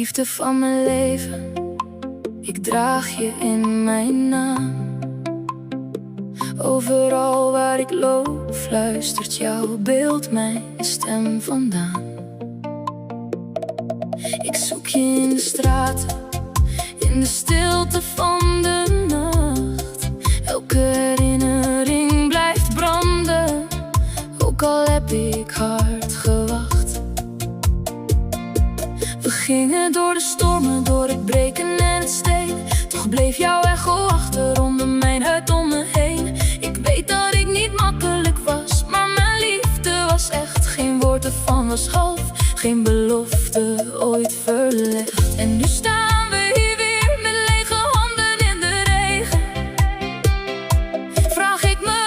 Liefde van mijn leven, ik draag je in mijn naam. Overal waar ik loop, fluistert jouw beeld mijn stem vandaan. Ik zoek je in de straten, in de stilte van de nacht. Elke herinnering blijft branden, ook al heb ik hard gewacht. We gingen door de stormen, door het breken en het steen. Toch bleef jouw echo achter onder mijn huid om me heen. Ik weet dat ik niet makkelijk was, maar mijn liefde was echt. Geen woord ervan was half, geen belofte ooit verlegd. En nu staan we hier weer met lege handen in de regen. Vraag ik me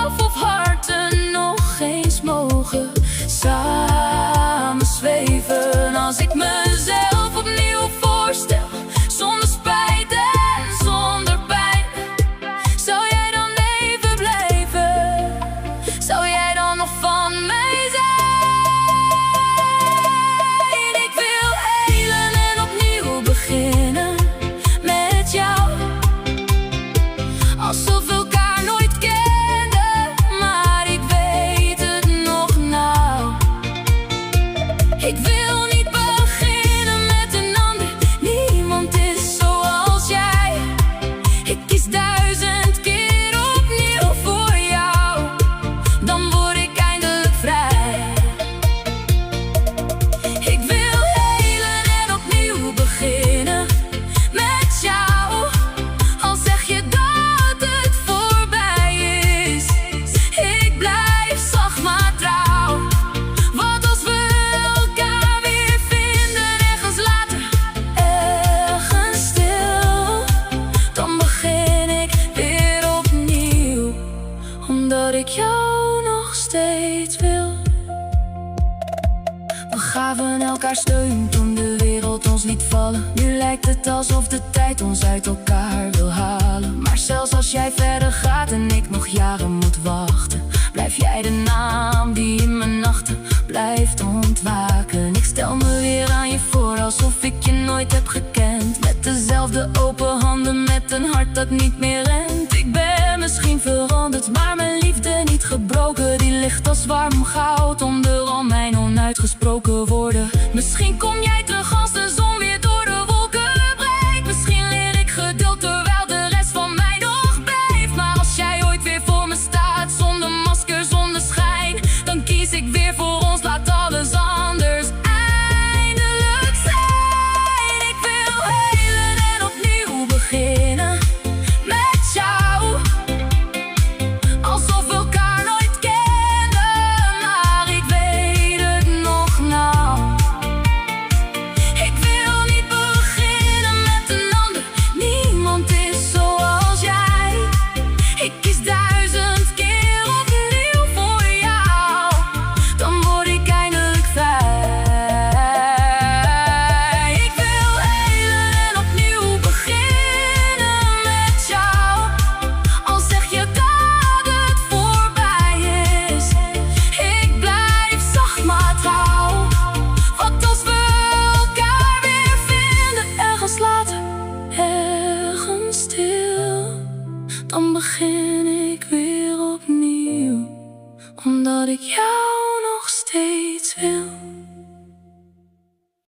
af of harten nog eens mogen samen zweven. Als ik mezelf opnieuw voorstel, zonder spijt en zonder pijn, zou jij dan even blijven? Zou jij dan nog van mij zijn? Ik wil helen en opnieuw beginnen met jou, alsof we elkaar nooit kenden, maar ik weet het nog nou. Ik wil niet beginnen met een ander, niemand is zoals jij. Ik kies 1000 keer opnieuw voor jou, dan word ik eindelijk vrij. Ik wil helen en opnieuw beginnen met jou, al zeg je dat het voorbij is. Ik blijf zacht maar trouw. Wat als we elkaar weer vinden ergens later, ergens stil, dan begin ik weer opnieuw, omdat ik jou nog steeds wil. We gaven elkaar steun toen de wereld ons liet vallen. Nu lijkt het alsof de tijd ons uit elkaar wil halen. Maar zelfs als jij verder gaat en ik nog jaren moet wachten, blijf jij de naam die in mijn nachten blijft ontwaken. Ik stel me weer aan je voor, alsof ik je nooit heb gekend. Met dezelfde open handen, met een hart dat niet meer rent. Ik ben misschien veranderd, maar mijn liefde niet gebroken. Die ligt als warm goud onder al mijn onuitgesproken woorden. Misschien kom jij terug als de zon weer door de wolken breekt. Misschien leer ik geduld terwijl de rest van mij nog blijft. Maar als jij ooit weer voor me staat, zonder masker, zonder schijn, dan kies ik weer voor ons, laat alles anders eindelijk zijn. Ik wil helen en opnieuw beginnen met jou, alsof we elkaar nooit kenden, maar ik weet het nog nou. Ik wil niet beginnen met een ander, niemand is zoals jij. Ik kies 1000 keer opnieuw voor jou, dan word ik eindelijk vrij. Ik wil helen en opnieuw beginnen met jou, al zeg je dat het voorbij is. Ik blijf zacht maar trouw. Wat als we elkaar weer vinden ergens later, ergens stil, dan begin ik weer opnieuw, omdat ik jou nog steeds wil.